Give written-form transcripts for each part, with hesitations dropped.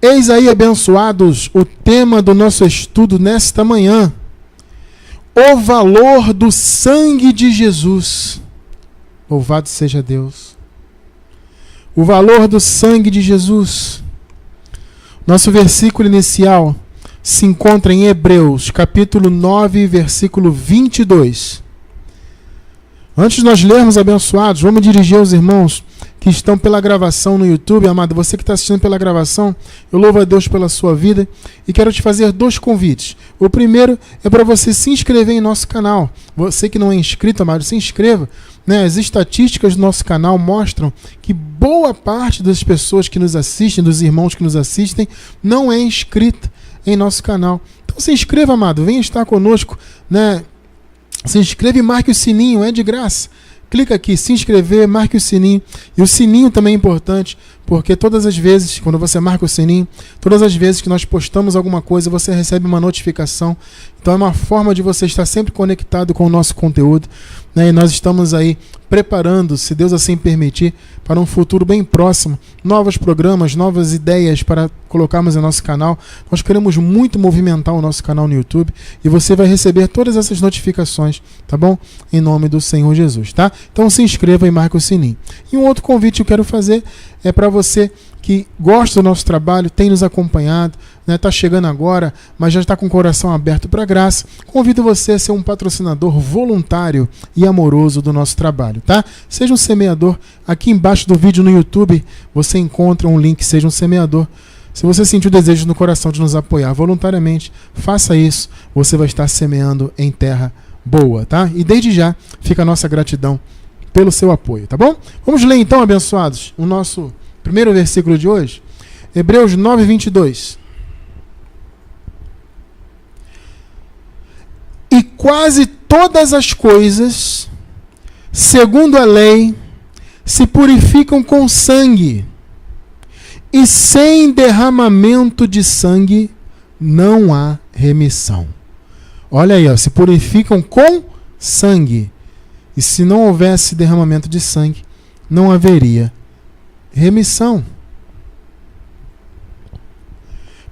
Eis aí, abençoados, o tema do nosso estudo nesta manhã. O valor do sangue de Jesus. Louvado seja Deus. O valor do sangue de Jesus. Nosso versículo inicial se encontra em Hebreus, capítulo 9, versículo 22. Antes de nós lermos, abençoados, vamos dirigir aos irmãos que estão pela gravação no YouTube. Amado, você que está assistindo pela gravação, eu louvo a Deus pela sua vida e quero te fazer 2 convites. O primeiro é para você se inscrever em nosso canal. Você que não é inscrito, amado, se inscreva. As estatísticas do nosso canal mostram que boa parte das pessoas que nos assistem, dos irmãos que nos assistem, não é inscrita em nosso canal. Então se inscreva, amado, venha estar conosco, Se inscreva e marque o sininho, é de graça. Clica aqui, se inscrever, marque o sininho. E o sininho também é importante, porque todas as vezes, quando você marca o sininho, todas as vezes que nós postamos alguma coisa, você recebe uma notificação. Então é uma forma de você estar sempre conectado com o nosso conteúdo. E nós estamos aí preparando, se Deus assim permitir, para um futuro bem próximo, novos programas, novas ideias para colocarmos em nosso canal. Nós queremos muito movimentar o nosso canal no YouTube e você vai receber todas essas notificações, tá bom? Em nome do Senhor Jesus, tá? Então se inscreva e marque o sininho. E um outro convite que eu quero fazer é para você que gosta do nosso trabalho, tem nos acompanhado, está chegando agora, mas já está com o coração aberto para a graça. Convido você a ser um patrocinador voluntário e amoroso do nosso trabalho, tá? Seja um semeador. Aqui embaixo do vídeo no YouTube você encontra um link, seja um semeador. Se você sentir o desejo no coração de nos apoiar voluntariamente, faça isso. Você vai estar semeando em terra boa, tá? E desde já fica a nossa gratidão pelo seu apoio, tá bom? Vamos ler então, abençoados, o nosso primeiro versículo de hoje, Hebreus 9, 22. E quase todas as coisas, segundo a lei, se purificam com sangue, e sem derramamento de sangue não há remissão. Olha aí, se purificam com sangue, e se não houvesse derramamento de sangue, não haveria remissão.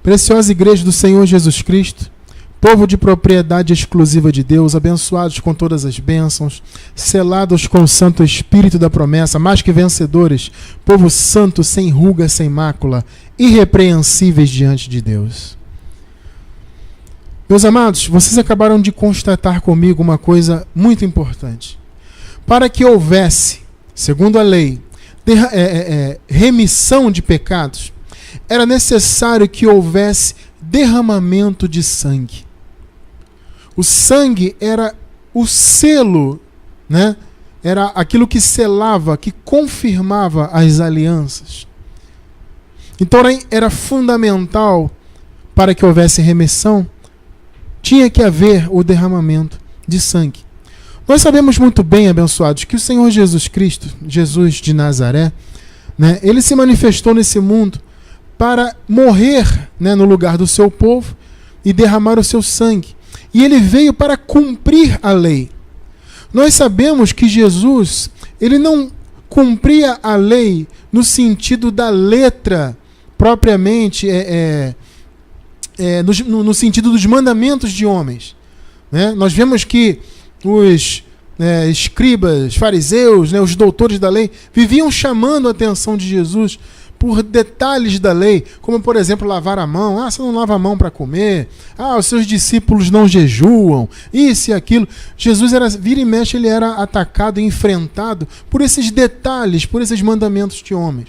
Preciosa igreja do Senhor Jesus Cristo, povo de propriedade exclusiva de Deus, abençoados com todas as bênçãos, selados com o Santo Espírito da promessa, mais que vencedores, povo santo, sem ruga, sem mácula, irrepreensíveis diante de Deus. Meus amados, vocês acabaram de constatar comigo uma coisa muito importante. Para que houvesse, segundo a lei, remissão de pecados, era necessário que houvesse derramamento de sangue. O sangue era o selo, Era aquilo que selava, que confirmava as alianças. Então era fundamental, para que houvesse remissão, tinha que haver o derramamento de sangue. Nós sabemos muito bem, abençoados, que o Senhor Jesus Cristo, Jesus de Nazaré, ele se manifestou nesse mundo para morrer, no lugar do seu povo e derramar o seu sangue. E ele veio para cumprir a lei. Nós sabemos que Jesus, ele não cumpria a lei no sentido da letra, propriamente, no sentido dos mandamentos de homens. Nós vemos que os escribas, fariseus, os doutores da lei, viviam chamando a atenção de Jesus por detalhes da lei, como, por exemplo, lavar a mão. Você não lava a mão para comer. Os seus discípulos não jejuam. Isso e aquilo. Jesus, vira e mexe, ele era atacado e enfrentado por esses detalhes, por esses mandamentos de homens.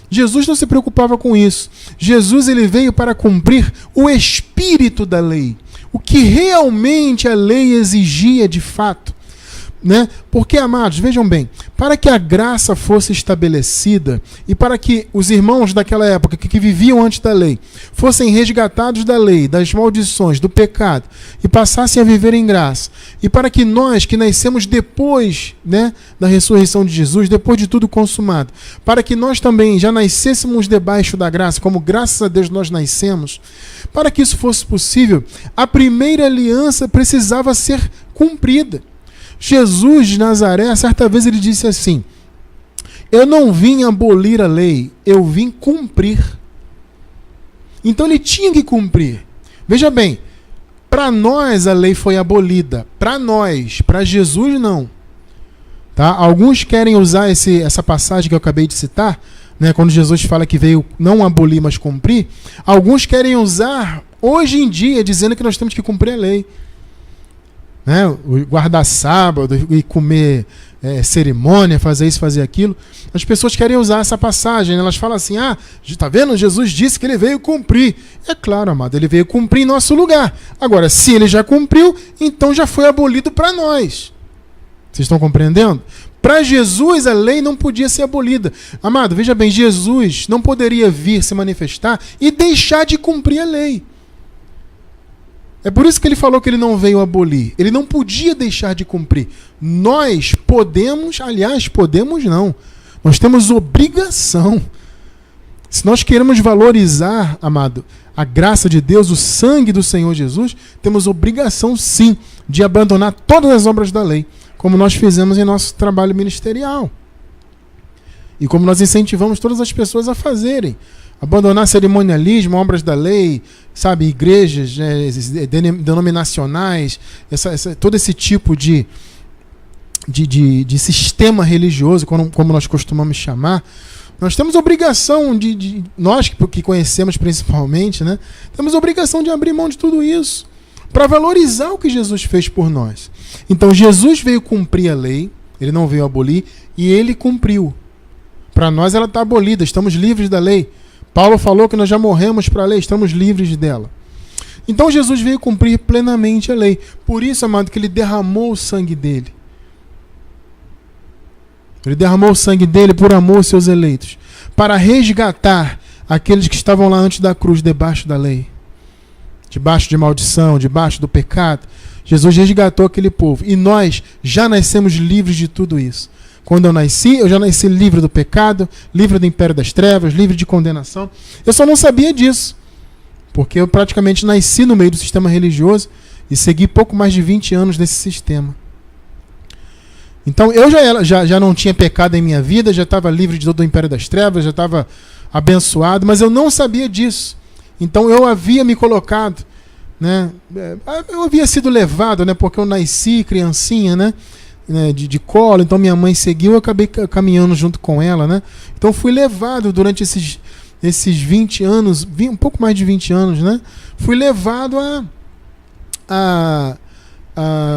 Jesus não se preocupava com isso. Jesus, ele veio para cumprir o espírito da lei. O que realmente a lei exigia de fato. Porque, amados, vejam bem, para que a graça fosse estabelecida e para que os irmãos daquela época que viviam antes da lei fossem resgatados da lei, das maldições, do pecado e passassem a viver em graça, e para que nós que nascemos depois da ressurreição de Jesus, depois de tudo consumado, para que nós também já nascêssemos debaixo da graça, como graças a Deus nós nascemos, para que isso fosse possível, a primeira aliança precisava ser cumprida. Jesus de Nazaré, certa vez ele disse assim: eu não vim abolir a lei, eu vim cumprir. Então ele tinha que cumprir. Veja bem, para nós a lei foi abolida. Para nós, para Jesus não. Tá? Alguns querem usar essa passagem que eu acabei de citar, né, quando Jesus fala que veio não abolir, mas cumprir. Alguns querem usar hoje em dia, dizendo que nós temos que cumprir a lei. Né? Guardar sábado e comer cerimônia, fazer isso, fazer aquilo. As pessoas querem usar essa passagem, né? Elas falam assim, tá vendo? Jesus disse que ele veio cumprir. É claro, amado, ele veio cumprir em nosso lugar. Agora, se ele já cumpriu, então já foi abolido para nós. Vocês estão compreendendo? Para Jesus, a lei não podia ser abolida. Amado, veja bem, Jesus não poderia vir se manifestar e deixar de cumprir a lei. É por isso que ele falou que ele não veio abolir. Ele não podia deixar de cumprir. Nós podemos, aliás, podemos não. Nós temos obrigação. Se nós queremos valorizar, amado, a graça de Deus, o sangue do Senhor Jesus, temos obrigação, sim, de abandonar todas as obras da lei, como nós fizemos em nosso trabalho ministerial. E como nós incentivamos todas as pessoas a fazerem. Abandonar cerimonialismo, obras da lei, sabe, igrejas denominacionais, todo esse tipo de sistema religioso, como nós costumamos chamar. Nós temos obrigação nós que conhecemos principalmente, né, temos obrigação de abrir mão de tudo isso para valorizar o que Jesus fez por nós. Então Jesus veio cumprir a lei, ele não veio abolir, e ele cumpriu. Para nós ela está abolida, estamos livres da lei. Paulo falou que nós já morremos para a lei, estamos livres dela. Então Jesus veio cumprir plenamente a lei. Por isso, amado, que ele derramou o sangue dele. Ele derramou o sangue dele por amor aos seus eleitos, para resgatar aqueles que estavam lá antes da cruz, debaixo da lei, debaixo de maldição, debaixo do pecado. Jesus resgatou aquele povo. E nós já nascemos livres de tudo isso. Quando eu já nasci livre do pecado, livre do império das trevas, livre de condenação. Eu só não sabia disso, porque eu praticamente nasci no meio do sistema religioso e segui pouco mais de 20 anos nesse sistema. Então eu já não tinha pecado em minha vida, já estava livre de todo o império das trevas, já estava abençoado, mas eu não sabia disso. Então eu havia me colocado, né, eu havia sido levado, né, porque eu nasci criancinha, né, de colo, então minha mãe seguiu, eu acabei caminhando junto com ela, né? Então fui levado durante esses 20 anos, um pouco mais de 20 anos, né? Fui levado a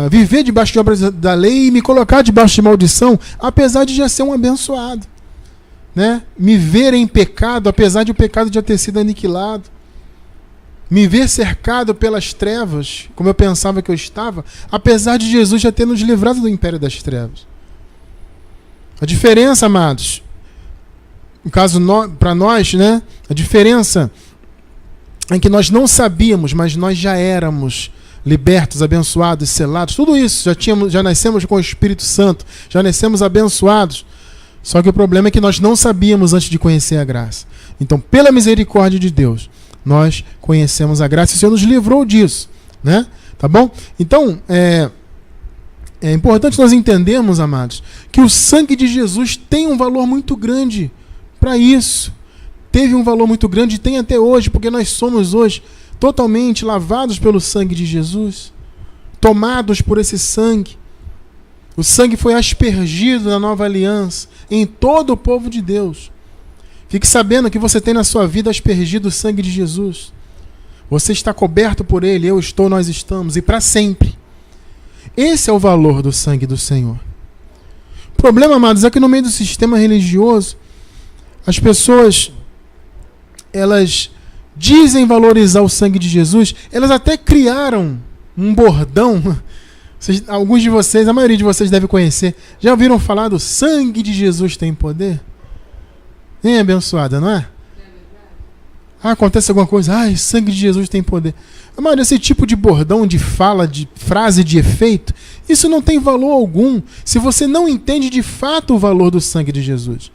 viver debaixo de obras da lei e me colocar debaixo de maldição, apesar de já ser um abençoado, né? Me ver em pecado, apesar de o pecado já ter sido aniquilado. Me ver cercado pelas trevas, como eu pensava que eu estava, apesar de Jesus já ter nos livrado do império das trevas. A diferença, amados, no caso para nós, né, a diferença é que nós não sabíamos, mas nós já éramos libertos, abençoados, selados, tudo isso, já nascemos com o Espírito Santo, já nascemos abençoados. Só que o problema é que nós não sabíamos antes de conhecer a graça. Então, pela misericórdia de Deus, nós conhecemos a graça e o Senhor nos livrou disso, né? Tá bom? Então, é importante nós entendermos, amados, que o sangue de Jesus tem um valor muito grande para isso. Teve um valor muito grande e tem até hoje, porque nós somos hoje totalmente lavados pelo sangue de Jesus, tomados por esse sangue. O sangue foi aspergido na nova aliança em todo o povo de Deus. Fique sabendo que você tem na sua vida aspergido o sangue de Jesus. Você está coberto por ele, eu estou, nós estamos, e para sempre. Esse é o valor do sangue do Senhor. O problema, amados, é que no meio do sistema religioso, as pessoas, elas dizem valorizar o sangue de Jesus, elas até criaram um bordão. Alguns de vocês, a maioria de vocês deve conhecer, já ouviram falar do sangue de Jesus tem poder? Nem abençoada, não é? Acontece alguma coisa, sangue de Jesus tem poder. Mas esse tipo de bordão, de fala, de frase de efeito, isso não tem valor algum se você não entende de fato o valor do sangue de Jesus.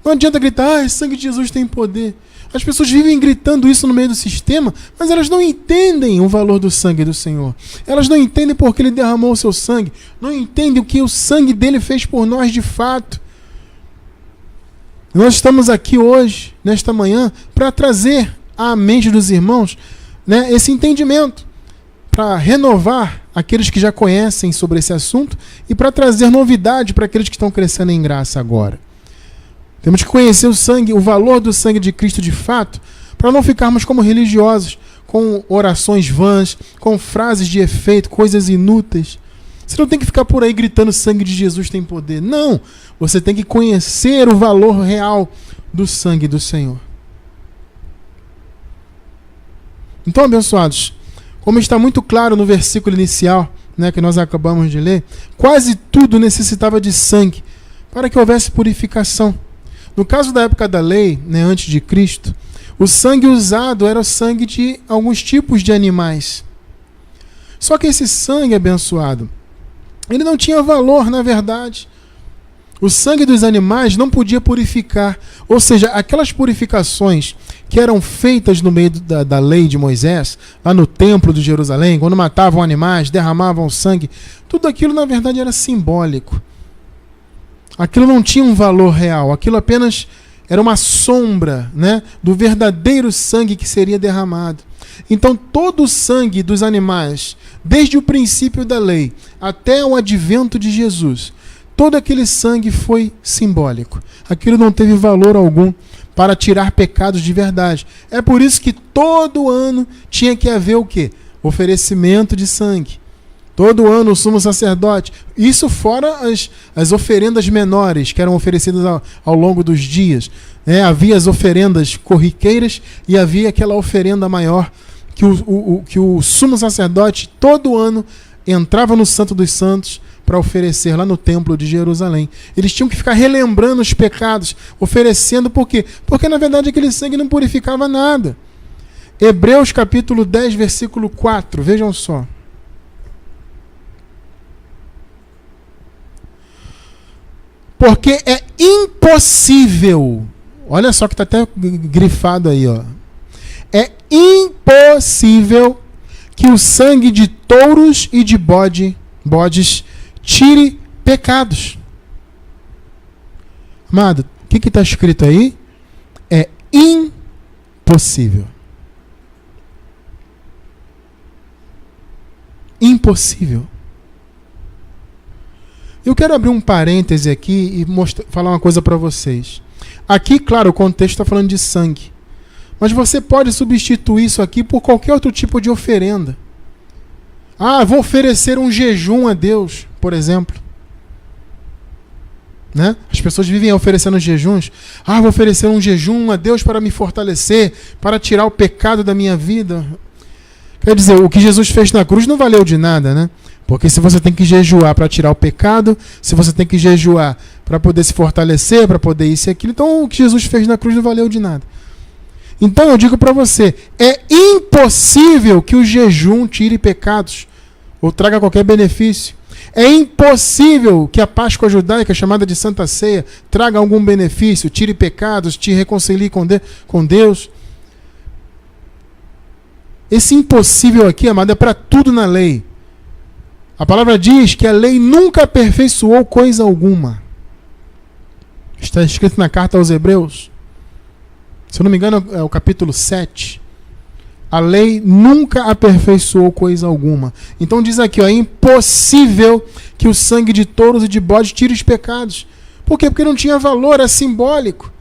Não adianta gritar, sangue de Jesus tem poder. As pessoas vivem gritando isso no meio do sistema, mas elas não entendem o valor do sangue do Senhor. Elas não entendem porque ele derramou o seu sangue. Não entendem o que o sangue dele fez por nós de fato. Nós estamos aqui hoje, nesta manhã, para trazer à mente dos irmãos, né, esse entendimento, para renovar aqueles que já conhecem sobre esse assunto e para trazer novidade para aqueles que estão crescendo em graça agora. Temos que conhecer o sangue, o valor do sangue de Cristo de fato, para não ficarmos como religiosos, com orações vãs, com frases de efeito, coisas inúteis. Você não tem que ficar por aí gritando sangue de Jesus tem poder. Não! Você tem que conhecer o valor real do sangue do Senhor. Então, abençoados, como está muito claro no versículo inicial, né, que nós acabamos de ler, quase tudo necessitava de sangue para que houvesse purificação. No caso da época da lei, né, antes de Cristo, o sangue usado era o sangue de alguns tipos de animais. Só que esse sangue abençoado, ele não tinha valor, na verdade. O sangue dos animais não podia purificar. Ou seja, aquelas purificações que eram feitas no meio da lei de Moisés, lá no templo de Jerusalém, quando matavam animais, derramavam sangue, tudo aquilo na verdade era simbólico. Aquilo não tinha um valor real, aquilo apenas era uma sombra, né, do verdadeiro sangue que seria derramado. Então todo o sangue dos animais, desde o princípio da lei até o advento de Jesus, todo aquele sangue foi simbólico. Aquilo não teve valor algum para tirar pecados de verdade. É por isso que todo ano tinha que haver o quê? Oferecimento de sangue. Todo ano o sumo sacerdote, isso fora as oferendas menores que eram oferecidas ao longo dos dias. Né? Havia as oferendas corriqueiras e havia aquela oferenda maior que o sumo sacerdote todo ano entrava no Santo dos Santos para oferecer lá no templo de Jerusalém. Eles tinham que ficar relembrando os pecados, oferecendo, por quê? Porque na verdade aquele sangue não purificava nada. Hebreus capítulo 10, versículo 4, vejam só. Porque é impossível, olha só que está até grifado aí, ó. É impossível que o sangue de touros e de bodes tire pecados. Amado, o que está escrito aí? É impossível. Impossível. Eu quero abrir um parêntese aqui e falar uma coisa para vocês. Aqui, claro, o contexto está falando de sangue. Mas você pode substituir isso aqui por qualquer outro tipo de oferenda. Ah, vou oferecer um jejum a Deus, por exemplo. Né? As pessoas vivem oferecendo jejuns. Ah, vou oferecer um jejum a Deus para me fortalecer, para tirar o pecado da minha vida. Quer dizer, o que Jesus fez na cruz não valeu de nada, né? Porque se você tem que jejuar para tirar o pecado, se você tem que jejuar para poder se fortalecer, para poder isso e aquilo, então o que Jesus fez na cruz não valeu de nada. Então eu digo para você, é impossível que o jejum tire pecados ou traga qualquer benefício. É impossível que a Páscoa judaica, chamada de Santa Ceia, traga algum benefício, tire pecados, te reconcilie com Deus. Esse impossível aqui, amado, é para tudo na lei. A palavra diz que a lei nunca aperfeiçoou coisa alguma. Está escrito na carta aos Hebreus. Se eu não me engano, é o capítulo 7. A lei nunca aperfeiçoou coisa alguma. Então diz aqui, ó, é impossível que o sangue de touros e de bodes tire os pecados. Por quê? Porque não tinha valor, é simbólico.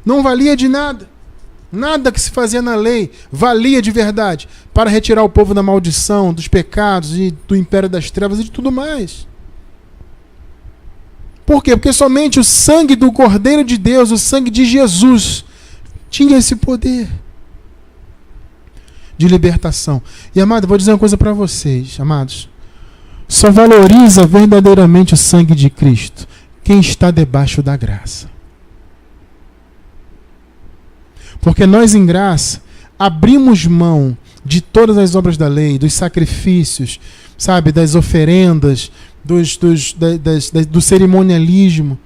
Não valia de nada. Nada que se fazia na lei valia de verdade para retirar o povo da maldição, dos pecados, do império das trevas e de tudo mais. Por quê? Porque somente o sangue do Cordeiro de Deus, o sangue de Jesus, tinha esse poder de libertação. E, amado, vou dizer uma coisa para vocês, amados. Só valoriza verdadeiramente o sangue de Cristo quem está debaixo da graça. Porque nós, em graça, abrimos mão de todas as obras da lei, dos sacrifícios, sabe, das oferendas, do cerimonialismo.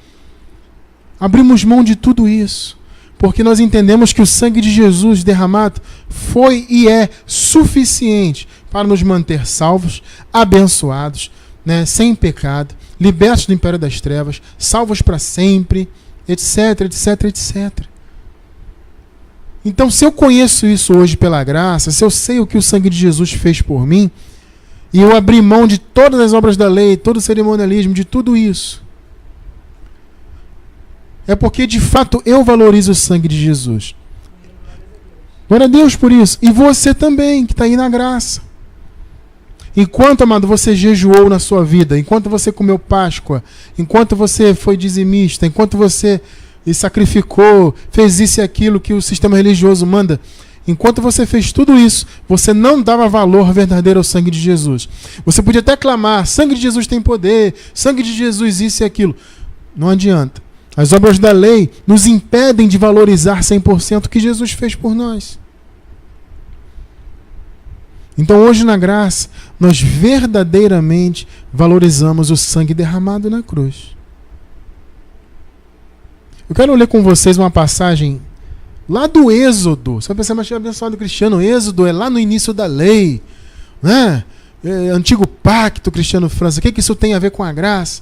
Abrimos mão de tudo isso, porque nós entendemos que o sangue de Jesus derramado foi e é suficiente para nos manter salvos, abençoados, né, sem pecado, libertos do império das trevas, salvos para sempre, etc, etc, etc. Então, se eu conheço isso hoje pela graça, se eu sei o que o sangue de Jesus fez por mim, e eu abri mão de todas as obras da lei, todo o cerimonialismo, de tudo isso, é porque de fato eu valorizo o sangue de Jesus. Glória a Deus por isso. E você também, que está aí na graça. Enquanto, amado, você jejuou na sua vida, enquanto você comeu Páscoa, enquanto você foi dizimista, enquanto você sacrificou, fez isso e aquilo que o sistema religioso manda, enquanto você fez tudo isso, você não dava valor verdadeiro ao sangue de Jesus. Você podia até clamar, sangue de Jesus tem poder, sangue de Jesus isso e aquilo. Não adianta. As obras da lei nos impedem de valorizar 100% o que Jesus fez por nós. Então hoje na graça, nós verdadeiramente valorizamos o sangue derramado na cruz. Eu quero ler com vocês uma passagem lá do Êxodo. Você vai pensar, mas abençoado Cristiano, Êxodo é lá no início da lei, né? Antigo pacto, Cristiano França. O que isso tem a ver com a graça?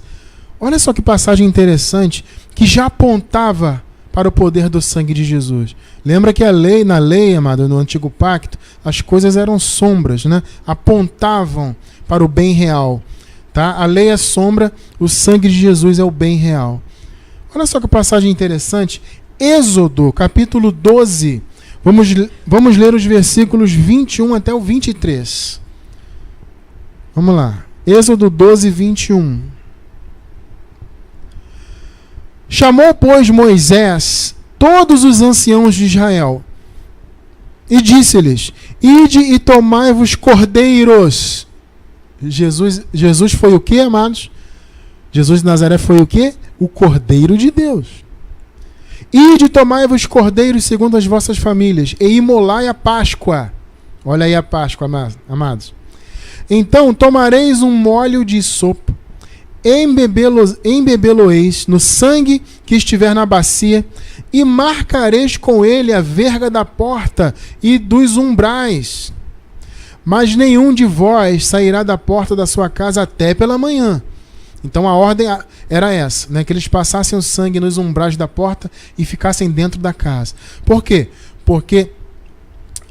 Olha só que passagem interessante, que já apontava para o poder do sangue de Jesus. Lembra que na lei, amado, no antigo pacto, as coisas eram sombras, né? Apontavam para o bem real. Tá? A lei é sombra, o sangue de Jesus é o bem real. Olha só que passagem interessante. Êxodo, capítulo 12. Vamos ler os versículos 21 até o 23. Vamos lá. Êxodo 12, 21. Chamou, pois, Moisés todos os anciãos de Israel e disse-lhes: Ide e tomai-vos cordeiros. Jesus foi o quê, amados? Jesus de Nazaré foi o quê? O Cordeiro de Deus. Ide e tomai-vos cordeiros segundo as vossas famílias e imolai a Páscoa. Olha aí a Páscoa, amados. Então tomareis um molho de sopo, embebê-lo-eis no sangue que estiver na bacia, e marcareis com ele a verga da porta e dos umbrais. Mas nenhum de vós sairá da porta da sua casa até pela manhã. Então a ordem era essa, né? Que eles passassem o sangue nos umbrais da porta e ficassem dentro da casa. Por quê? Porque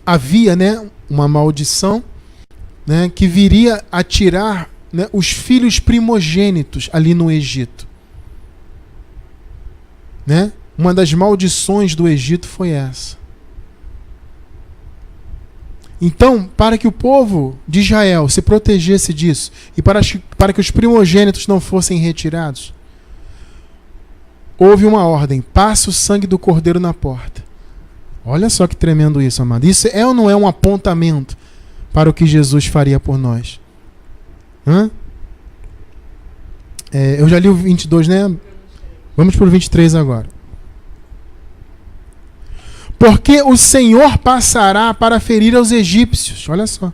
havia, né, uma maldição, né, que viria a tirar, né, os filhos primogênitos ali no Egito. Né? Uma das maldições do Egito foi essa. Então, para que o povo de Israel se protegesse disso e para que os primogênitos não fossem retirados, houve uma ordem: passe o sangue do cordeiro na porta. Olha só que tremendo isso, amado. Isso é ou não é um apontamento para o que Jesus faria por nós? Eu já li o 22, né? Vamos para o 23 agora. Porque o Senhor passará para ferir aos egípcios. Olha só.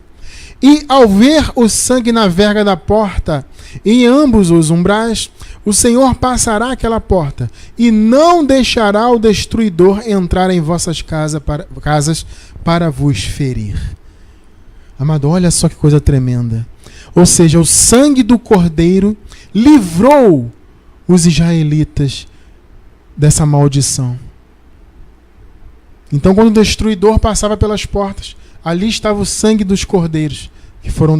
E ao ver o sangue na verga da porta, em ambos os umbrais, o Senhor passará aquela porta e não deixará o destruidor entrar em vossas casas para vos ferir. Amado, olha só que coisa tremenda. Ou seja, o sangue do cordeiro livrou os israelitas dessa maldição. Então, quando o destruidor passava pelas portas, ali estava o sangue dos cordeiros, que foram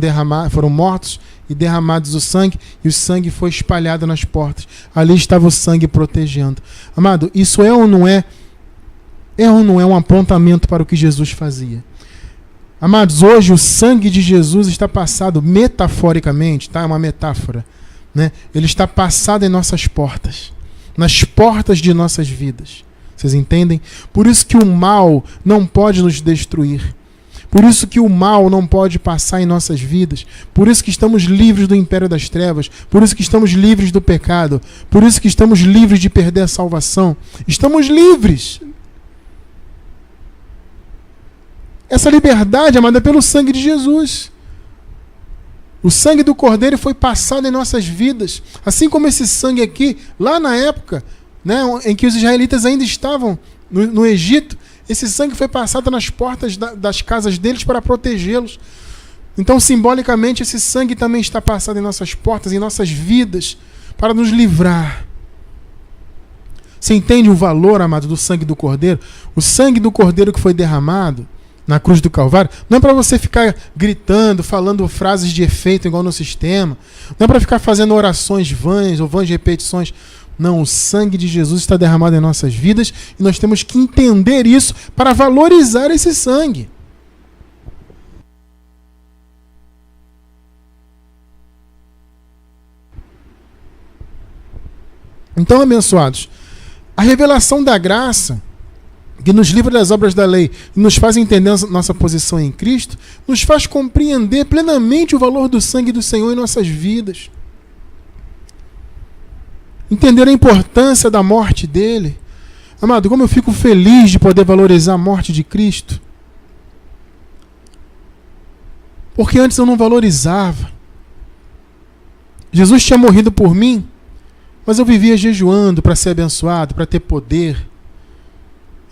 mortos e derramados o sangue, e o sangue foi espalhado nas portas. Ali estava o sangue protegendo. Amado, isso é ou não é um apontamento para o que Jesus fazia? Amados, hoje o sangue de Jesus está passado metaforicamente, tá? É uma metáfora, né? Ele está passado em nossas portas, nas portas de nossas vidas. Vocês entendem? Por isso que o mal não pode nos destruir. Por isso que o mal não pode passar em nossas vidas. Por isso que estamos livres do império das trevas. Por isso que estamos livres do pecado. Por isso que estamos livres de perder a salvação. Estamos livres. Essa liberdade, amada, é pelo sangue de Jesus. O sangue do Cordeiro foi passado em nossas vidas. Assim como esse sangue aqui, lá na época, né, em que os israelitas ainda estavam no Egito, esse sangue foi passado nas portas das casas deles para protegê-los. Então, simbolicamente, esse sangue também está passado em nossas portas, em nossas vidas, para nos livrar. Você entende o valor, amado, do sangue do Cordeiro? O sangue do Cordeiro que foi derramado na cruz do Calvário, não é para você ficar gritando, falando frases de efeito igual no sistema, não é para ficar fazendo orações vãs ou vãs repetições. Não, o sangue de Jesus está derramado em nossas vidas e nós temos que entender isso para valorizar esse sangue. Então, abençoados, a revelação da graça que nos livra das obras da lei e nos faz entender nossa posição em Cristo, nos faz compreender plenamente o valor do sangue do Senhor em nossas vidas. Entender a importância da morte dele. Amado, como eu fico feliz de poder valorizar a morte de Cristo. Porque antes eu não valorizava. Jesus tinha morrido por mim, mas eu vivia jejuando para ser abençoado, para ter poder.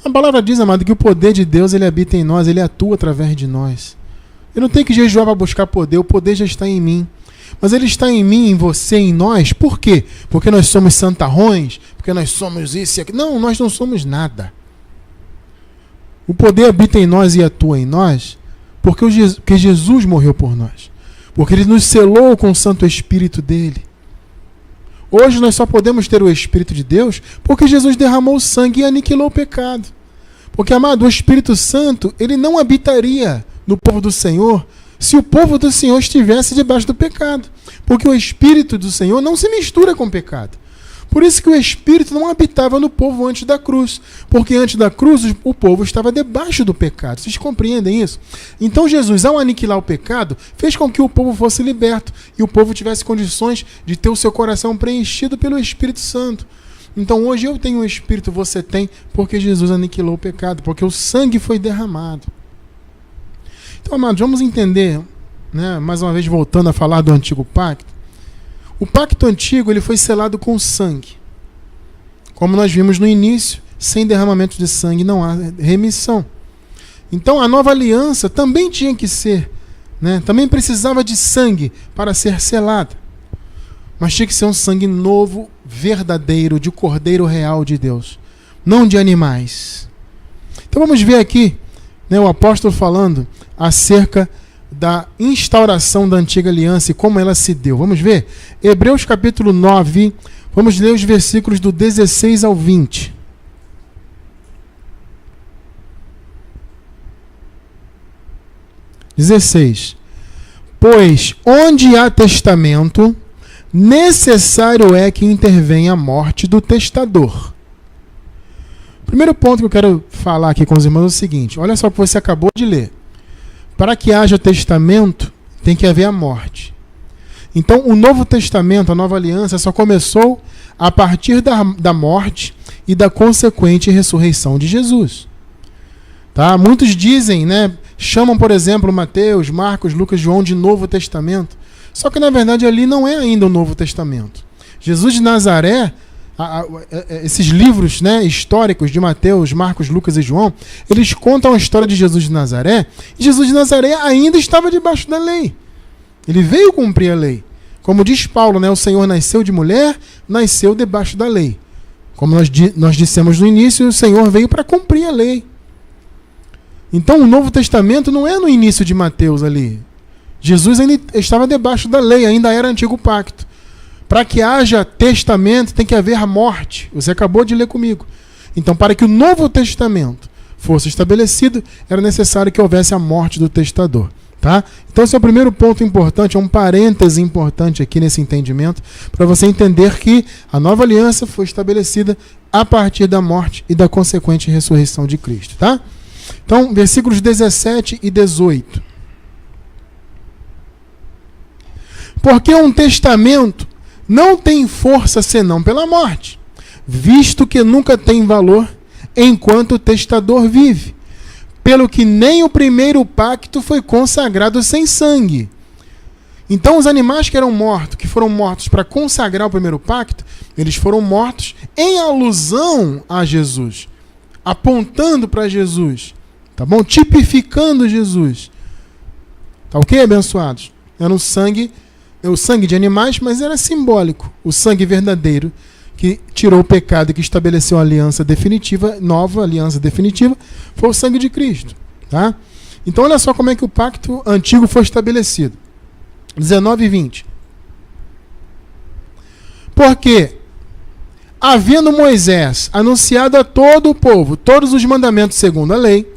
A palavra diz, amado, que o poder de Deus ele habita em nós, ele atua através de nós. Eu não tenho que jejuar para buscar poder, o poder já está em mim. Mas ele está em mim, em você, em nós. Por quê? Porque nós somos santarrões? Porque nós somos isso e aquilo? Não, nós não somos nada. O poder habita em nós e atua em nós porque Jesus morreu por nós. Porque ele nos selou com o Santo Espírito dele. Hoje nós só podemos ter o Espírito de Deus porque Jesus derramou o sangue e aniquilou o pecado. Porque, amado, o Espírito Santo, ele não habitaria no povo do Senhor se o povo do Senhor estivesse debaixo do pecado. Porque o Espírito do Senhor não se mistura com o pecado. Por isso que o Espírito não habitava no povo antes da cruz. Porque antes da cruz o povo estava debaixo do pecado. Vocês compreendem isso? Então Jesus, ao aniquilar o pecado, fez com que o povo fosse liberto. E o povo tivesse condições de ter o seu coração preenchido pelo Espírito Santo. Então hoje eu tenho o Espírito, você tem, porque Jesus aniquilou o pecado. Porque o sangue foi derramado. Então, amados, vamos entender, né, mais uma vez voltando a falar do Antigo Pacto. O pacto antigo ele foi selado com sangue. Como nós vimos no início, sem derramamento de sangue não há remissão. Então a nova aliança também tinha que ser, né, também precisava de sangue para ser selada. Mas tinha que ser um sangue novo, verdadeiro, de Cordeiro real de Deus, não de animais. Então vamos ver aqui, né, o apóstolo falando acerca da instauração da antiga aliança e como ela se deu. Vamos ver? Hebreus capítulo 9, vamos ler os versículos do 16 ao 20. Pois onde há testamento, necessário é que intervenha a morte do testador. Primeiro ponto que eu quero falar aqui com os irmãos é o seguinte, olha só o que você acabou de ler. Para que haja testamento, tem que haver a morte. Então, o Novo Testamento, a Nova Aliança, só começou a partir da morte e da consequente ressurreição de Jesus. Tá? Muitos dizem, né, chamam, por exemplo, Mateus, Marcos, Lucas, João de Novo Testamento. Só que, na verdade, ali não é ainda o Novo Testamento. Jesus de Nazaré, esses livros, né, históricos de Mateus, Marcos, Lucas e João, eles contam a história de Jesus de Nazaré, e Jesus de Nazaré ainda estava debaixo da lei. Ele veio cumprir a lei. Como diz Paulo, né, o Senhor nasceu de mulher, nasceu debaixo da lei. Como nós dissemos no início, o Senhor veio para cumprir a lei. Então o Novo Testamento não é no início de Mateus ali. Jesus ainda estava debaixo da lei, ainda era Antigo Pacto. Para que haja testamento, tem que haver a morte. Você acabou de ler comigo. Então, para que o Novo Testamento fosse estabelecido, era necessário que houvesse a morte do testador. Tá? Então, esse é o primeiro ponto importante, é um parêntese importante aqui nesse entendimento, para você entender que a nova aliança foi estabelecida a partir da morte e da consequente ressurreição de Cristo. Tá? Então, versículos 17 e 18. Porque um testamento não tem força senão pela morte, visto que nunca tem valor enquanto o testador vive, pelo que nem o primeiro pacto foi consagrado sem sangue. Então os animais que eram mortos, que foram mortos para consagrar o primeiro pacto, eles foram mortos em alusão a Jesus, apontando para Jesus, tá bom? Tipificando Jesus. Tá ok, abençoados? Era o sangue de animais, mas era simbólico. O sangue verdadeiro que tirou o pecado e que estabeleceu a aliança definitiva, nova aliança definitiva, foi o sangue de Cristo. Tá? Então olha só como é que o pacto antigo foi estabelecido. 19 e 20. Porque, havendo Moisés anunciado a todo o povo todos os mandamentos segundo a lei,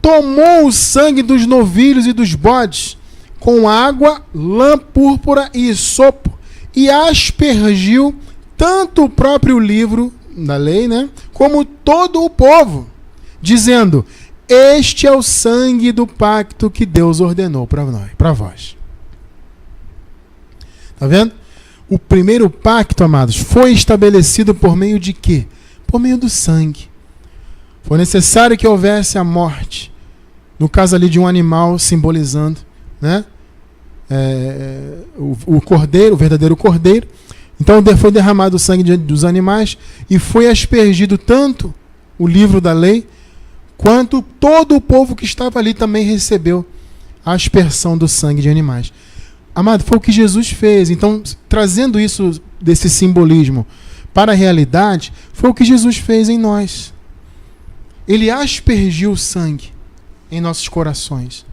tomou o sangue dos novilhos e dos bodes com água, lã púrpura e sopo e aspergiu tanto o próprio livro da lei, né, como todo o povo, dizendo: este é o sangue do pacto que Deus ordenou para vós. Tá vendo? O primeiro pacto, amados, foi estabelecido por meio de quê? Por meio do sangue. Foi necessário que houvesse a morte, no caso ali de um animal, simbolizando, né, o cordeiro, o verdadeiro cordeiro. Então foi derramado o sangue dos animais e foi aspergido tanto o livro da lei, quanto todo o povo que estava ali também recebeu a aspersão do sangue de animais. Amado, foi o que Jesus fez. Então, trazendo isso, desse simbolismo para a realidade, foi o que Jesus fez em nós. Ele aspergiu o sangue em nossos corações.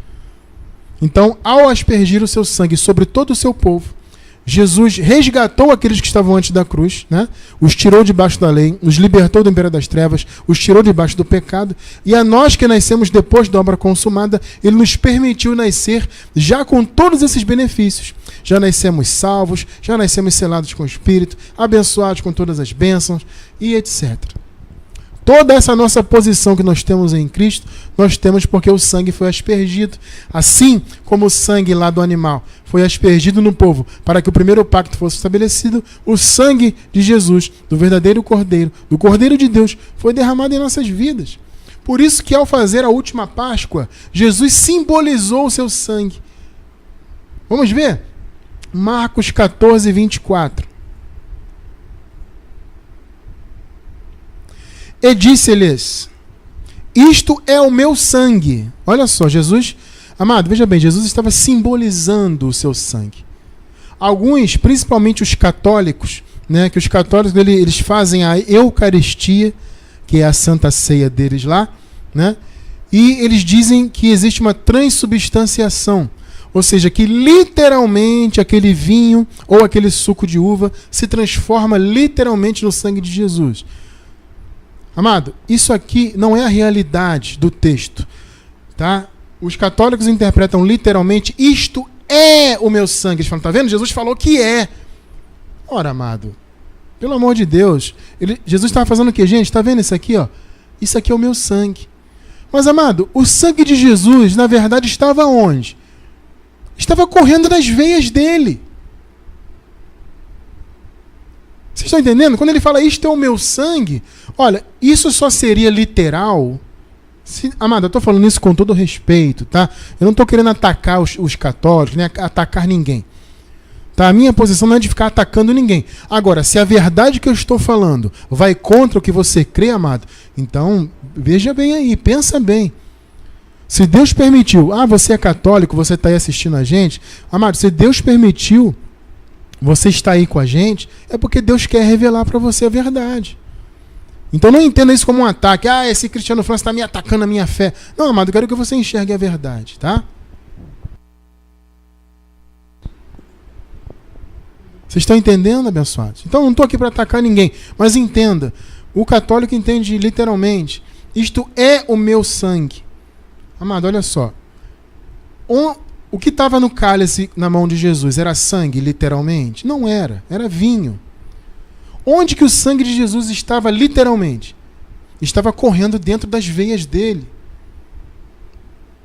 Então, ao aspergir o seu sangue sobre todo o seu povo, Jesus resgatou aqueles que estavam antes da cruz, né? Os tirou debaixo da lei, os libertou do império das trevas, os tirou debaixo do pecado, e a nós que nascemos depois da obra consumada, Ele nos permitiu nascer já com todos esses benefícios. Já nascemos salvos, já nascemos selados com o Espírito, abençoados com todas as bênçãos e etc. Toda essa nossa posição que nós temos em Cristo, nós temos porque o sangue foi aspergido. Assim como o sangue lá do animal foi aspergido no povo para que o primeiro pacto fosse estabelecido, o sangue de Jesus, do verdadeiro Cordeiro, do Cordeiro de Deus, foi derramado em nossas vidas. Por isso que ao fazer a última Páscoa, Jesus simbolizou o seu sangue. Vamos ver? Marcos 14, 24. E disse-lhes: isto é o meu sangue. Olha só, Jesus, amado, veja bem, Jesus estava simbolizando o seu sangue. Alguns, principalmente os católicos, né, que os católicos eles fazem a Eucaristia, que é a Santa Ceia deles lá, né, e eles dizem que existe uma transubstanciação, ou seja, que literalmente aquele vinho ou aquele suco de uva se transforma literalmente no sangue de Jesus. Amado, isso aqui não é a realidade do texto, tá? Os católicos interpretam literalmente: isto é o meu sangue. Eles falam: tá vendo? Jesus falou que é. Ora, amado, pelo amor de Deus, Jesus estava fazendo o quê, gente? Tá vendo isso aqui, ó? Isso aqui é o meu sangue. Mas, amado, o sangue de Jesus, na verdade, estava onde? Estava correndo nas veias dele. Vocês estão entendendo? Quando ele fala: isto é o meu sangue, olha, isso só seria literal. Amado, eu estou falando isso com todo respeito, tá? Eu não estou querendo atacar os católicos, nem atacar ninguém. Tá? A minha posição não é de ficar atacando ninguém. Agora, se a verdade que eu estou falando vai contra o que você crê, amado, então veja bem aí, pensa bem. Se Deus permitiu, você é católico, você está aí assistindo a gente, amado, se Deus permitiu você está aí com a gente, é porque Deus quer revelar para você a verdade. Então não entenda isso como um ataque. Esse Cristiano França está me atacando a minha fé. Não, amado, eu quero que você enxergue a verdade, tá? Vocês estão entendendo, abençoados? Então não estou aqui para atacar ninguém, mas entenda, o católico entende literalmente: isto é o meu sangue. Amado, olha só. O que estava no cálice na mão de Jesus era sangue, literalmente? Não era, era vinho. Onde que o sangue de Jesus estava literalmente? Estava correndo dentro das veias dele.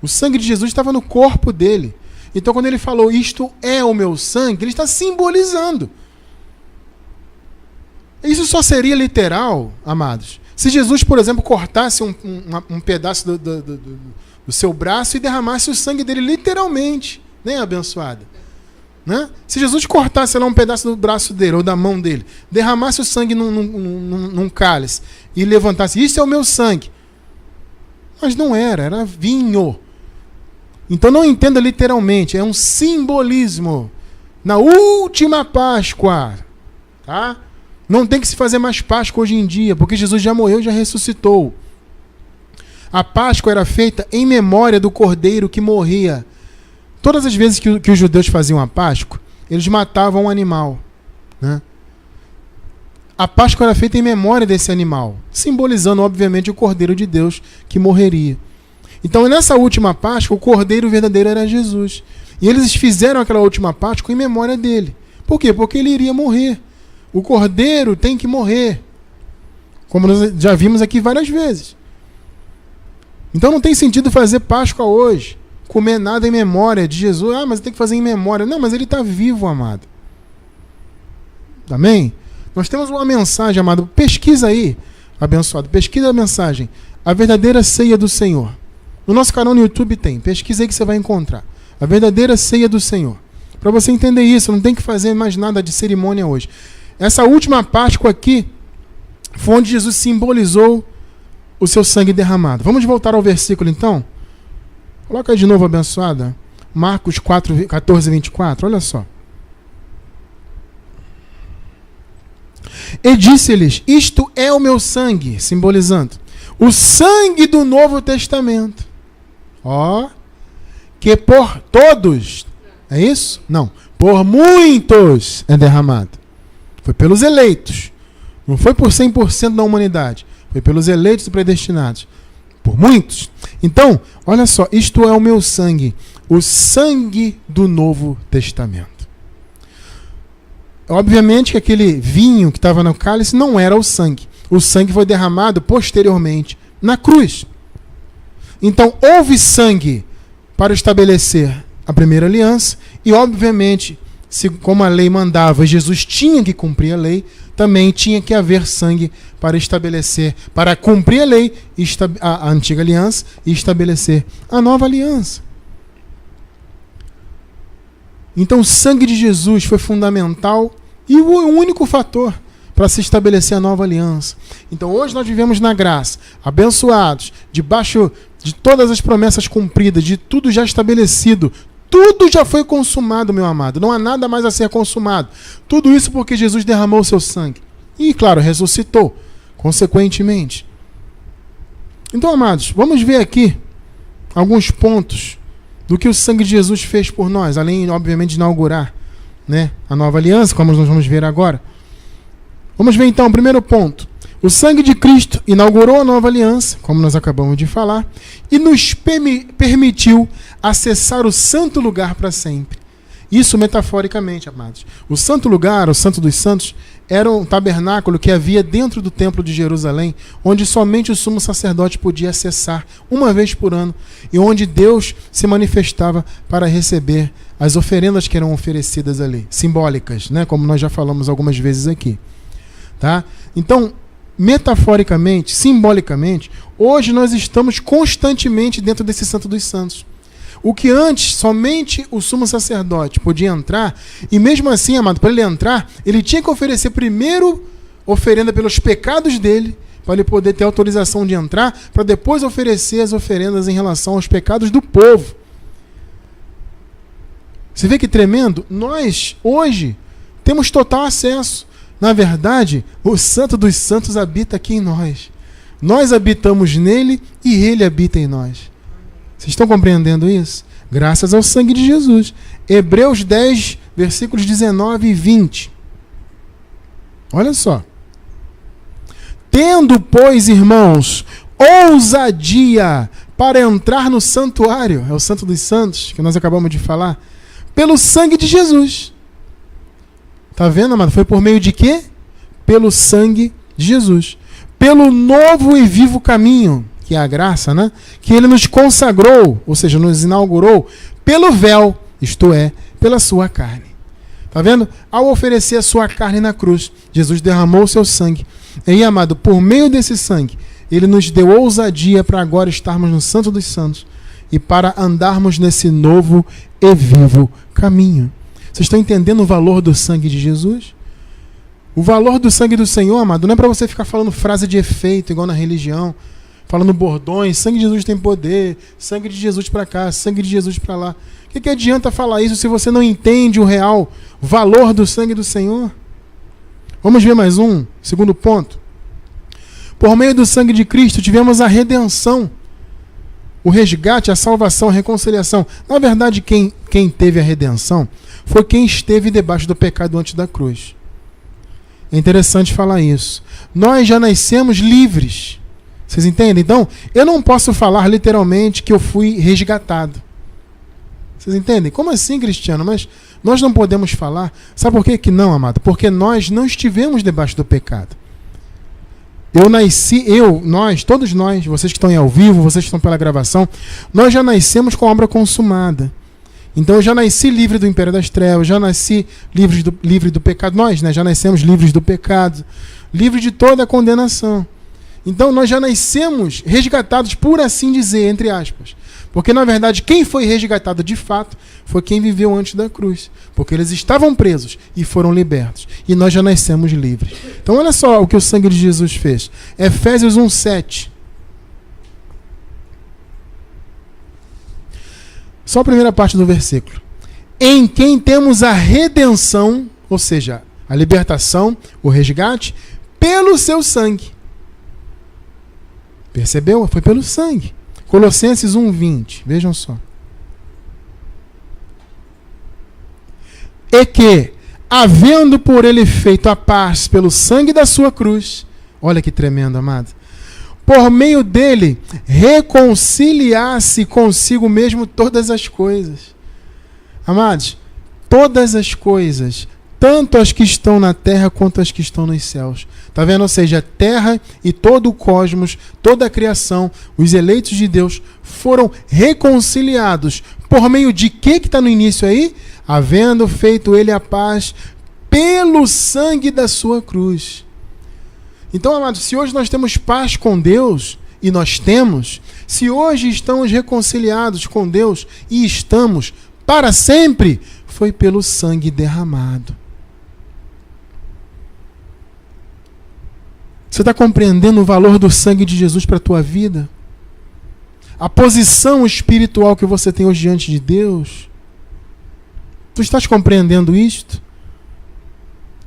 O sangue de Jesus estava no corpo dele. Então quando ele falou: isto é o meu sangue, ele está simbolizando. Isso só seria literal, amados, se Jesus, por exemplo, cortasse um pedaço do seu braço e derramasse o sangue dele literalmente, né, abençoada? Né? Se Jesus cortasse lá um pedaço do braço dele ou da mão dele, derramasse o sangue num cálice e levantasse: isso é o meu sangue. Mas não era vinho. Então não entenda literalmente, é um simbolismo. Na última Páscoa, tá? Não tem que se fazer mais Páscoa hoje em dia, porque Jesus já morreu, já ressuscitou. A Páscoa era feita em memória do cordeiro que morria. Todas as vezes que os judeus faziam a Páscoa, eles matavam um animal, né? A Páscoa era feita em memória desse animal, simbolizando, obviamente, o Cordeiro de Deus que morreria. Então, nessa última Páscoa, o Cordeiro verdadeiro era Jesus. E eles fizeram aquela última Páscoa em memória dele. Por quê? Porque ele iria morrer. O Cordeiro tem que morrer. Como nós já vimos aqui várias vezes. Então, não tem sentido fazer Páscoa hoje. Comer nada em memória de Jesus. Ah, mas tem que fazer em memória. Não, mas ele está vivo, amado. Amém? Nós temos uma mensagem, amado. Pesquisa aí, abençoado. Pesquisa a mensagem. A verdadeira ceia do Senhor. No nosso canal no YouTube tem. Pesquisa aí que você vai encontrar. A verdadeira ceia do Senhor. Para você entender isso, não tem que fazer mais nada de cerimônia hoje. Essa última Páscoa aqui foi onde Jesus simbolizou o seu sangue derramado. Vamos voltar ao versículo então? Coloca aí de novo, abençoada. Marcos 4, 14 e 24. Olha só. E disse-lhes, isto é o meu sangue, simbolizando o sangue do Novo Testamento. Ó, que por todos, é isso? Não, por muitos é derramado. Foi pelos eleitos, não foi por 100% da humanidade, foi pelos eleitos e predestinados, por muitos. Então, olha só, isto é o meu sangue, o sangue do Novo Testamento. Obviamente que aquele vinho que estava no cálice não era o sangue. O sangue foi derramado posteriormente na cruz. Então houve sangue para estabelecer a primeira aliança e, obviamente, como a lei mandava, Jesus tinha que cumprir a lei, também tinha que haver sangue para estabelecer, para cumprir a lei, a antiga aliança e estabelecer a nova aliança. Então o sangue de Jesus foi fundamental e o único fator para se estabelecer a nova aliança. Então hoje nós vivemos na graça, abençoados, debaixo de todas as promessas cumpridas, de tudo já estabelecido. Tudo já foi consumado, meu amado. Não há nada mais a ser consumado. Tudo isso porque Jesus derramou o seu sangue. E, claro, ressuscitou, consequentemente. Então, amados, vamos ver aqui alguns pontos do que o sangue de Jesus fez por nós, além, obviamente, de inaugurar, né, a nova aliança, como nós vamos ver agora. Vamos ver então o primeiro ponto. O sangue de Cristo inaugurou a nova aliança, como nós acabamos de falar, e nos permitiu acessar o santo lugar para sempre. Isso metaforicamente, amados. O santo lugar, o santo dos santos, era um tabernáculo que havia dentro do templo de Jerusalém, onde somente o sumo sacerdote podia acessar uma vez por ano, e onde Deus se manifestava para receber as oferendas que eram oferecidas ali, simbólicas, né? Como nós já falamos algumas vezes aqui. Tá? Então, metaforicamente, simbolicamente, hoje nós estamos constantemente dentro desse Santo dos Santos. O que antes somente o sumo sacerdote podia entrar, e mesmo assim, amado, para ele entrar, ele tinha que oferecer primeiro oferenda pelos pecados dele, para ele poder ter autorização de entrar, para depois oferecer as oferendas em relação aos pecados do povo. Você vê que tremendo? Nós, hoje, temos total acesso. Na verdade, o Santo dos Santos habita aqui em nós. Nós habitamos nele e ele habita em nós. Vocês estão compreendendo isso? Graças ao sangue de Jesus. Hebreus 10, versículos 19 e 20. Olha só. Tendo, pois, irmãos, ousadia para entrar no santuário, é o Santo dos Santos, que nós acabamos de falar, pelo sangue de Jesus. Tá vendo, amado? Foi por meio de quê? Pelo sangue de Jesus. Pelo novo e vivo caminho, que é a graça, né? Que ele nos consagrou, ou seja, nos inaugurou, pelo véu, isto é, pela sua carne. Tá vendo? Ao oferecer a sua carne na cruz, Jesus derramou o seu sangue. E aí, amado, por meio desse sangue, ele nos deu ousadia para agora estarmos no Santo dos Santos e para andarmos nesse novo e vivo caminho. Vocês estão entendendo o valor do sangue de Jesus? O valor do sangue do Senhor, amado, não é para você ficar falando frase de efeito, igual na religião, falando bordões, sangue de Jesus tem poder, sangue de Jesus para cá, sangue de Jesus para lá. O que adianta falar isso se você não entende o real valor do sangue do Senhor? Vamos ver mais um, segundo ponto. Por meio do sangue de Cristo tivemos a redenção, o resgate, a salvação, a reconciliação. Na verdade, quem teve a redenção foi quem esteve debaixo do pecado antes da cruz. É interessante falar isso. Nós já nascemos livres. Vocês entendem? Então, eu não posso falar literalmente que eu fui resgatado. Vocês entendem? Como assim, Cristiano? Mas nós não podemos falar. Sabe por que não, amado? Porque nós não estivemos debaixo do pecado. Nós, todos nós, vocês que estão aí ao vivo, vocês que estão pela gravação, nós já nascemos com a obra consumada. Então eu já nasci livre do império das trevas, já nasci livre do pecado. Nós, né, já nascemos livres do pecado, livres de toda a condenação. Então nós já nascemos resgatados, por assim dizer, entre aspas. Porque na verdade quem foi resgatado de fato foi quem viveu antes da cruz. Porque eles estavam presos e foram libertos. E nós já nascemos livres. Então olha só o que o sangue de Jesus fez. Efésios 1:7. Só a primeira parte do versículo. Em quem temos a redenção, ou seja, a libertação, o resgate, pelo seu sangue. Percebeu? Foi pelo sangue. Colossenses 1:20. Vejam só. E que, havendo por ele feito a paz pelo sangue da sua cruz, olha que tremendo, amado, por meio dele reconciliasse consigo mesmo todas as coisas. Amados, todas as coisas, tanto as que estão na terra quanto as que estão nos céus. Está vendo? Ou seja, a terra e todo o cosmos, toda a criação, os eleitos de Deus foram reconciliados. Por meio de que está no início aí? Havendo feito ele a paz pelo sangue da sua cruz. Então, amados, se hoje nós temos paz com Deus, e nós temos, se hoje estamos reconciliados com Deus, e estamos para sempre, foi pelo sangue derramado. Você está compreendendo o valor do sangue de Jesus para a tua vida? A posição espiritual que você tem hoje diante de Deus? Tu estás compreendendo isto?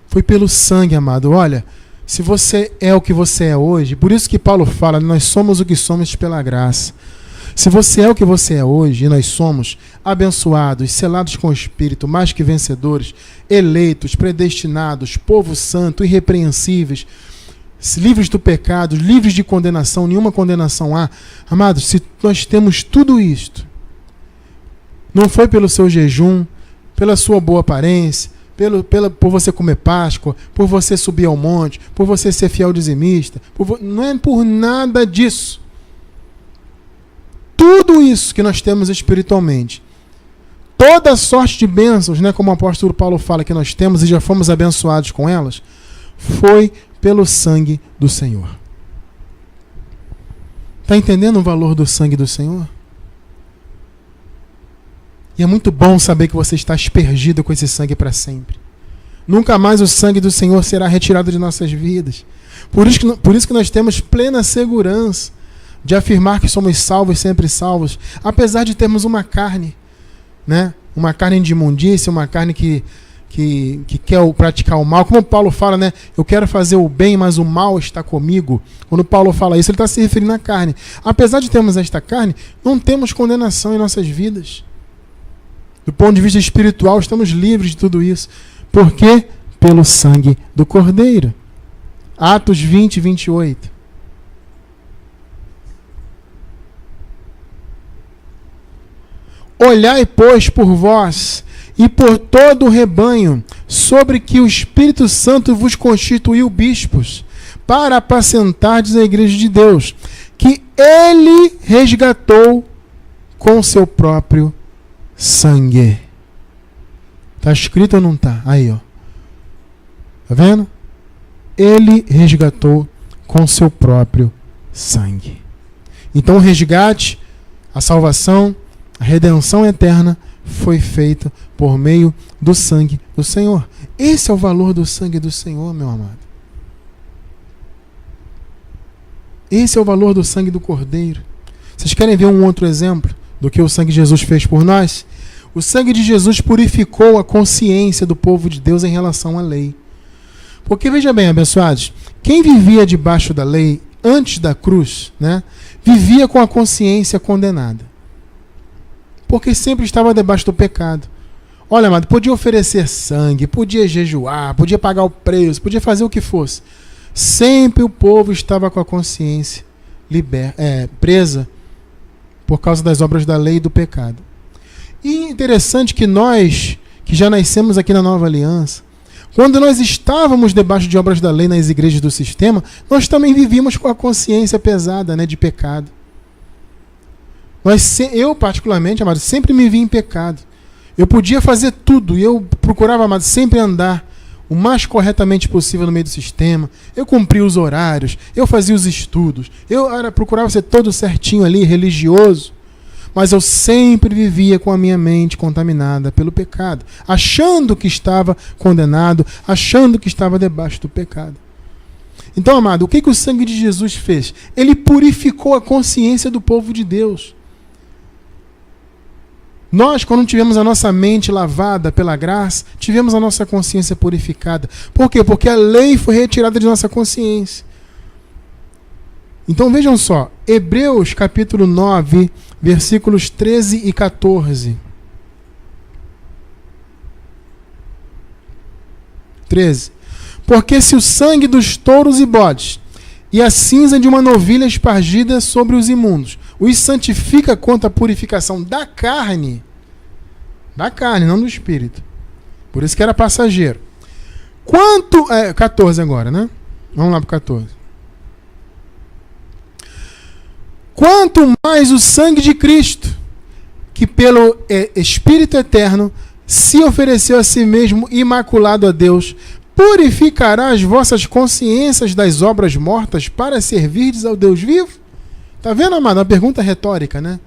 Foi pelo sangue, amado. Olha, se você é o que você é hoje, por isso que Paulo fala, nós somos o que somos pela graça. Se você é o que você é hoje, e nós somos abençoados, selados com o Espírito, mais que vencedores, eleitos, predestinados, povo santo, irrepreensíveis, livres do pecado, livres de condenação, nenhuma condenação há. Amados, se nós temos tudo isto, não foi pelo seu jejum, pela sua boa aparência, por você comer Páscoa, por você subir ao monte, por você ser fiel dizimista, não é por nada disso. Tudo isso que nós temos espiritualmente, toda sorte de bênçãos, né, como o apóstolo Paulo fala que nós temos e já fomos abençoados com elas, foi pelo sangue do Senhor. Está entendendo o valor do sangue do Senhor? E é muito bom saber que você está aspergido com esse sangue para sempre. Nunca mais o sangue do Senhor será retirado de nossas vidas. Por isso que nós temos plena segurança de afirmar que somos salvos, sempre salvos, apesar de termos uma carne, né? Uma carne de imundícia, uma carne que quer praticar o mal. Como Paulo fala, né? Eu quero fazer o bem, mas o mal está comigo. Quando Paulo fala isso, ele está se referindo à carne. Apesar de termos esta carne, não temos condenação em nossas vidas. Do ponto de vista espiritual, estamos livres de tudo isso. Por quê? Pelo sangue do Cordeiro. Atos 20, 28. Olhai, pois, por vós e por todo o rebanho, sobre que o Espírito Santo vos constituiu bispos, para apacentardes a igreja de Deus, que ele resgatou com seu próprio sangue. Está escrito ou não está? Aí, ó. Tá vendo? Ele resgatou com seu próprio sangue. Então o resgate, a salvação, a redenção eterna foi feita por meio do sangue do Senhor. Esse é o valor do sangue do Senhor, meu amado. Esse é o valor do sangue do Cordeiro. Vocês querem ver um outro exemplo do que o sangue de Jesus fez por nós? O sangue de Jesus purificou a consciência do povo de Deus em relação à lei. Porque veja bem, abençoados, quem vivia debaixo da lei antes da cruz, né, vivia com a consciência condenada. Porque sempre estava debaixo do pecado. Olha, amado, podia oferecer sangue, podia jejuar, podia pagar o preço, podia fazer o que fosse. Sempre o povo estava com a consciência presa por causa das obras da lei e do pecado. E interessante que nós, que já nascemos aqui na Nova Aliança, quando nós estávamos debaixo de obras da lei nas igrejas do sistema, nós também vivíamos com a consciência pesada, né, de pecado. Eu, particularmente, amado, sempre me vi em pecado. Eu podia fazer tudo e eu procurava, amado, sempre andar o mais corretamente possível no meio do sistema. Eu cumpria os horários, eu fazia os estudos, procurava ser todo certinho ali, religioso. Mas eu sempre vivia com a minha mente contaminada pelo pecado, achando que estava condenado, achando que estava debaixo do pecado. Então, amado, o que o sangue de Jesus fez? Ele purificou a consciência do povo de Deus. Nós, quando tivemos a nossa mente lavada pela graça, tivemos a nossa consciência purificada. Por quê? Porque a lei foi retirada de nossa consciência. Então vejam só, Hebreus capítulo 9, versículos 13 e 14. 13. Porque se o sangue dos touros e bodes e a cinza de uma novilha espargida sobre os imundos os santifica quanto à purificação da carne, não do espírito. Por isso que era passageiro. 14 agora, né? Vamos lá para 14. Quanto mais o sangue de Cristo, que pelo Espírito Eterno se ofereceu a si mesmo imaculado a Deus, purificará as vossas consciências das obras mortas para servirdes ao Deus vivo? Tá vendo, amado? Uma pergunta retórica, né?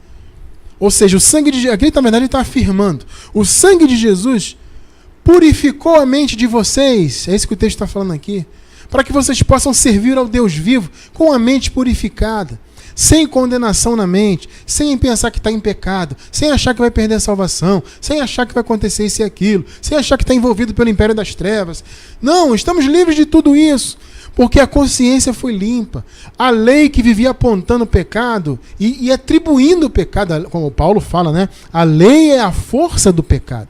Ou seja, o sangue de Jesus, aqui na verdade ele está afirmando, o sangue de Jesus purificou a mente de vocês, é isso que o texto está falando aqui, para que vocês possam servir ao Deus vivo com a mente purificada, sem condenação na mente, sem pensar que está em pecado, sem achar que vai perder a salvação, sem achar que vai acontecer isso e aquilo, sem achar que está envolvido pelo império das trevas. Não, estamos livres de tudo isso, porque a consciência foi limpa. A lei que vivia apontando o pecado e atribuindo o pecado, como Paulo fala, né? A lei é a força do pecado.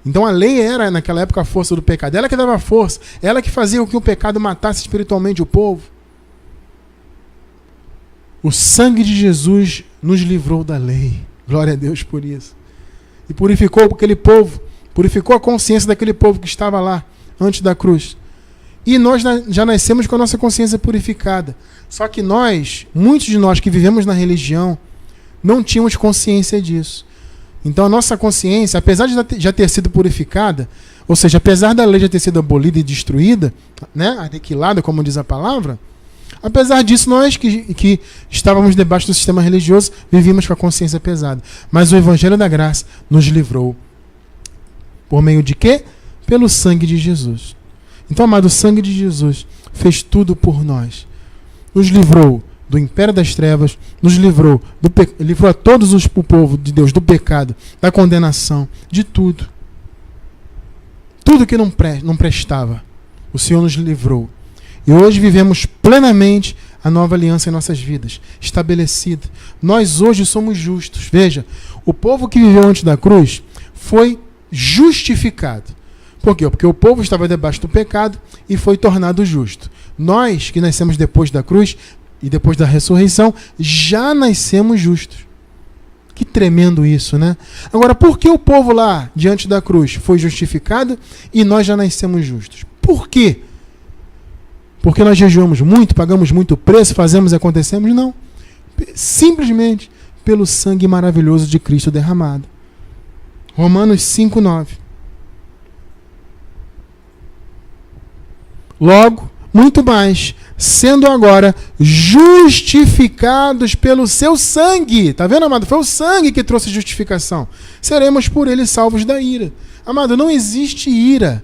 Então a lei era, naquela época, a força do pecado. Ela que dava força, ela que fazia com que o pecado matasse espiritualmente o povo. O sangue de Jesus nos livrou da lei. Glória a Deus por isso. E purificou aquele povo, purificou a consciência daquele povo que estava lá, antes da cruz. E nós já nascemos com a nossa consciência purificada. Só que muitos de nós que vivemos na religião, não tínhamos consciência disso. Então a nossa consciência, apesar de já ter sido purificada, ou seja, apesar da lei já ter sido abolida e destruída, né, aniquilada, como diz a palavra, apesar disso, nós que estávamos debaixo do sistema religioso, vivíamos com a consciência pesada. Mas o Evangelho da Graça nos livrou. Por meio de quê? Pelo sangue de Jesus. Então, amado, o sangue de Jesus fez tudo por nós. Nos livrou do império das trevas, nos livrou a todos o povo de Deus do pecado, da condenação, de tudo. Tudo que não prestava, o Senhor nos livrou. E hoje vivemos plenamente a nova aliança em nossas vidas, estabelecida. Nós hoje somos justos. Veja, o povo que viveu antes da cruz foi justificado. Por quê? Porque o povo estava debaixo do pecado e foi tornado justo. Nós, que nascemos depois da cruz e depois da ressurreição, já nascemos justos. Que tremendo isso, né? Agora, por que o povo lá, diante da cruz, foi justificado e nós já nascemos justos? Por quê? Porque nós jejuamos muito, pagamos muito preço, fazemos e acontecemos? Não. Simplesmente pelo sangue maravilhoso de Cristo derramado. Romanos 5:9. Logo, muito mais, sendo agora justificados pelo seu sangue. Tá vendo, amado? Foi o sangue que trouxe justificação. Seremos por ele salvos da ira. Amado, não existe ira.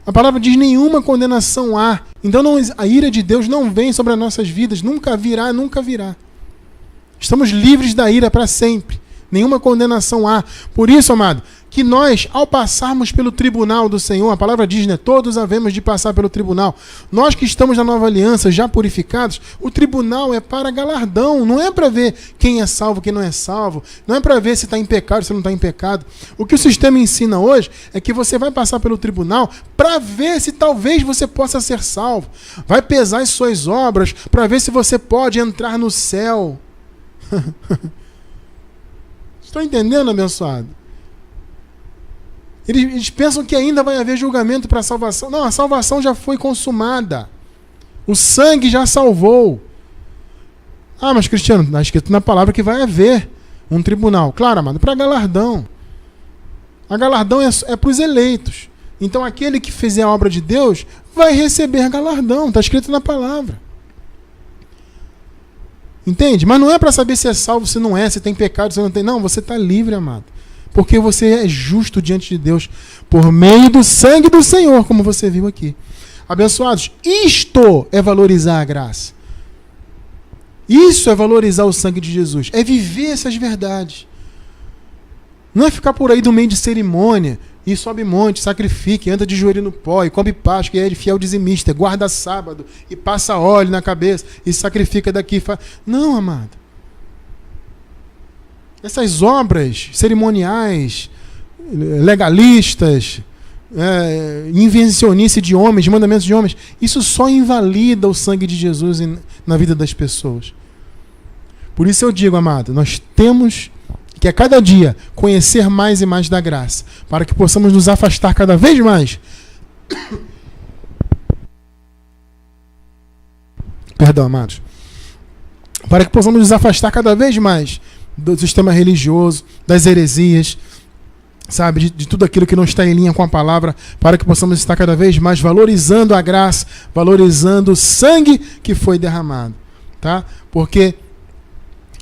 A palavra diz nenhuma condenação há. Então a ira de Deus não vem sobre as nossas vidas. Nunca virá, nunca virá. Estamos livres da ira para sempre. Nenhuma condenação há. Por isso, amado, que nós, ao passarmos pelo tribunal do Senhor, a palavra diz, né? Todos havemos de passar pelo tribunal. Nós que estamos na nova aliança, já purificados, o tribunal é para galardão, não é para ver quem é salvo, quem não é salvo, não é para ver se está em pecado, se não está em pecado. O que o sistema ensina hoje é que você vai passar pelo tribunal para ver se talvez você possa ser salvo. Vai pesar as suas obras para ver se você pode entrar no céu. Estão entendendo, abençoado? Eles pensam que ainda vai haver julgamento para a salvação. Não, a salvação já foi consumada. O sangue já salvou. Ah, mas Cristiano, está escrito na palavra que vai haver um tribunal. Claro, amado, para galardão. A galardão é para os eleitos. Então aquele que fizer a obra de Deus vai receber galardão. Está escrito na palavra. Entende? Mas não é para saber se é salvo, se não é, se tem pecado, se não tem. Não, você está livre, amado. Porque você é justo diante de Deus por meio do sangue do Senhor, como você viu aqui. Abençoados, isto é valorizar a graça. Isso é valorizar o sangue de Jesus. É viver essas verdades. Não é ficar por aí do meio de cerimônia e sobe monte, sacrifica, anda de joelho no pó e come Páscoa, e é de fiel dizimista, guarda sábado e passa óleo na cabeça e sacrifica daqui. Não, amado. Essas obras cerimoniais, legalistas, invencionice de homens, de mandamentos de homens, isso só invalida o sangue de Jesus na vida das pessoas. Por isso eu digo, amado, nós temos que a cada dia conhecer mais e mais da graça, para que possamos nos afastar cada vez mais. Perdão, amados. Para que possamos nos afastar cada vez mais do sistema religioso, das heresias, sabe, de tudo aquilo que não está em linha com a palavra, para que possamos estar cada vez mais valorizando a graça, valorizando o sangue que foi derramado, tá? Porque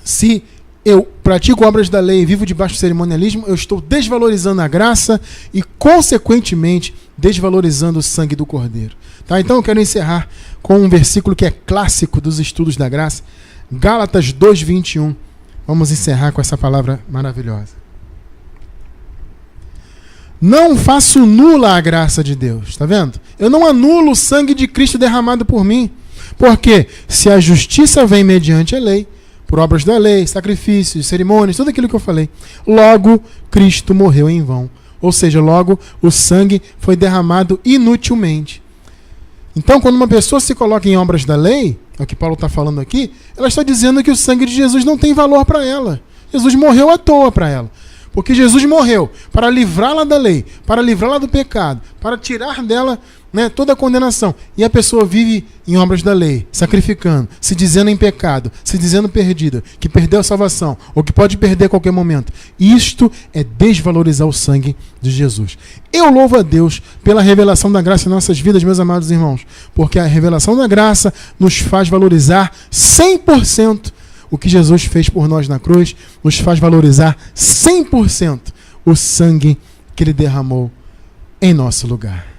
se eu pratico obras da lei e vivo debaixo do cerimonialismo, eu estou desvalorizando a graça e, consequentemente, desvalorizando o sangue do Cordeiro. Tá? Então eu quero encerrar com um versículo que é clássico dos estudos da graça, Gálatas 2:21. Vamos encerrar com essa palavra maravilhosa. Não faço nula a graça de Deus. Está vendo? Eu não anulo o sangue de Cristo derramado por mim. Porque se a justiça vem mediante a lei, por obras da lei, sacrifícios, cerimônias, tudo aquilo que eu falei, logo Cristo morreu em vão. Ou seja, logo o sangue foi derramado inutilmente. Então, quando uma pessoa se coloca em obras da lei, é o que Paulo está falando aqui, ela está dizendo que o sangue de Jesus não tem valor para ela. Jesus morreu à toa para ela. Porque Jesus morreu para livrá-la da lei, para livrá-la do pecado, para tirar dela, né, toda a condenação. E a pessoa vive em obras da lei, sacrificando, se dizendo em pecado, se dizendo perdida, que perdeu a salvação, ou que pode perder a qualquer momento. Isto é desvalorizar o sangue de Jesus. Eu louvo a Deus pela revelação da graça em nossas vidas, meus amados irmãos, porque a revelação da graça nos faz valorizar 100% o que Jesus fez por nós na cruz, nos faz valorizar 100% o sangue que Ele derramou em nosso lugar.